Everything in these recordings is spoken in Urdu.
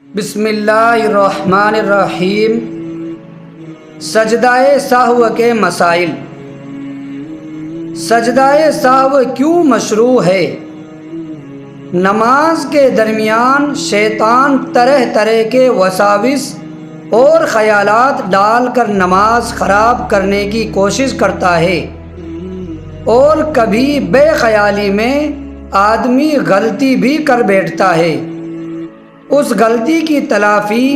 بسم اللہ الرحمن الرحیم۔ سجدہ سہو کے مسائل۔ سجدہ سہو کیوں مشروع ہے؟ نماز کے درمیان شیطان طرح طرح کے وساوس اور خیالات ڈال کر نماز خراب کرنے کی کوشش کرتا ہے، اور کبھی بے خیالی میں آدمی غلطی بھی کر بیٹھتا ہے۔ اس غلطی کی تلافی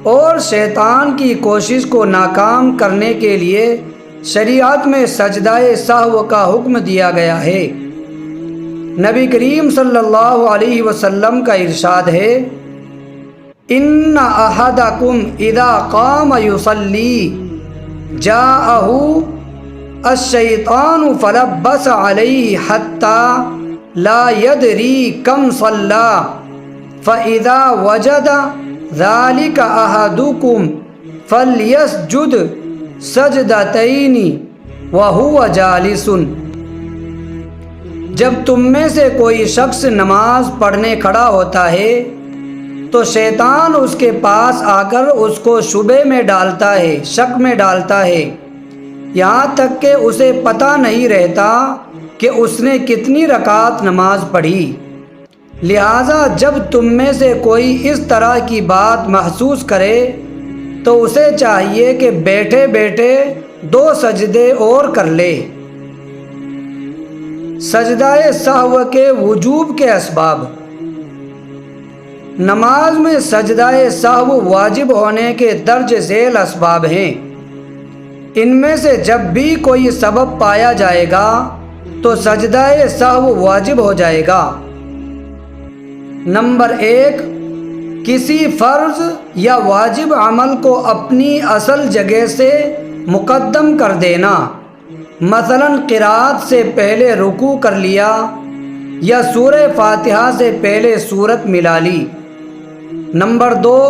اور شیطان کی کوشش کو ناکام کرنے کے لیے شریعت میں سجدہ سہو کا حکم دیا گیا ہے۔ نبی کریم صلی اللہ علیہ وسلم کا ارشاد ہے، ان احدکم اذا قام یصلی جاءہ الشیطان فلبس علیہ حتی لا یدری کم صلی فَإِذَا وَجَدَ ذَلِكَ أَحَدُكُمْ فَلْيَسْجُدْ سَجْدَتَيْنِ وَهُوَ جَالِسٌ۔ جب تم میں سے کوئی شخص نماز پڑھنے کھڑا ہوتا ہے تو شیطان اس کے پاس آ کر اس کو شبے میں ڈالتا ہے، شک میں ڈالتا ہے، یہاں تک کہ اسے پتہ نہیں رہتا کہ اس نے کتنی رکعت نماز پڑھی۔ لہٰذا جب تم میں سے کوئی اس طرح کی بات محسوس کرے تو اسے چاہیے کہ بیٹھے بیٹھے 2 سجدے اور کر لے۔ سجدہ سہو کے وجوب کے اسباب۔ نماز میں سجدہ سہو واجب ہونے کے درج ذیل اسباب ہیں۔ ان میں سے جب بھی کوئی سبب پایا جائے گا تو سجدہ سہو واجب ہو جائے گا۔ نمبر 1، کسی فرض یا واجب عمل کو اپنی اصل جگہ سے مقدم کر دینا، مثلا قرأت سے پہلے رکوع کر لیا یا سورہ فاتحہ سے پہلے سورت ملا لی۔ نمبر 2،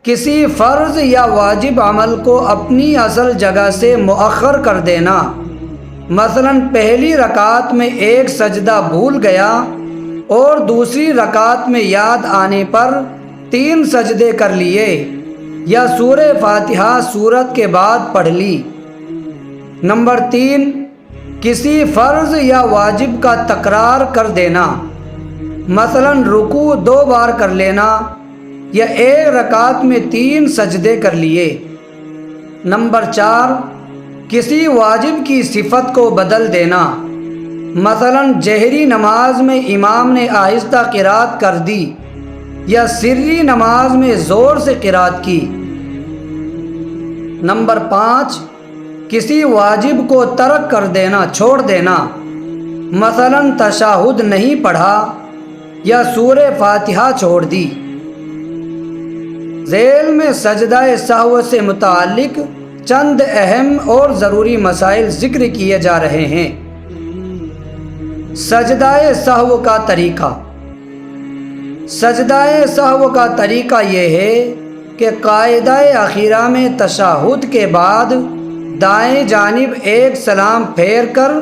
کسی فرض یا واجب عمل کو اپنی اصل جگہ سے مؤخر کر دینا، مثلا پہلی رکعت میں ایک سجدہ بھول گیا اور دوسری رکعت میں یاد آنے پر 3 سجدے کر لیے یا سورہ فاتحہ سورت کے بعد پڑھ لی۔ نمبر 3، کسی فرض یا واجب کا تکرار کر دینا، مثلا رکوع 2 بار کر لینا یا ایک رکعت میں 3 سجدے کر لیے۔ نمبر 4، کسی واجب کی صفت کو بدل دینا، مثلا جہری نماز میں امام نے آہستہ قرأت کر دی یا سری نماز میں زور سے قرأت کی۔ نمبر 5، کسی واجب کو ترک کر دینا، چھوڑ دینا، مثلا تشہد نہیں پڑھا یا سورہ فاتحہ چھوڑ دی۔ ذیل میں سجدہ سہو سے متعلق چند اہم اور ضروری مسائل ذکر کیے جا رہے ہیں۔ سجدہ سہو کا طریقہ۔ سجدہ سہو کا طریقہ یہ ہے کہ قاعدہ اخیرہ میں تشہد کے بعد دائیں جانب ایک سلام پھیر کر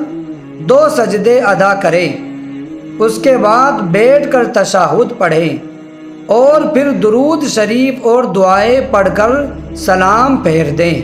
2 سجدے ادا کریں، اس کے بعد بیٹھ کر تشہد پڑھیں اور پھر درود شریف اور دعائیں پڑھ کر سلام پھیر دیں۔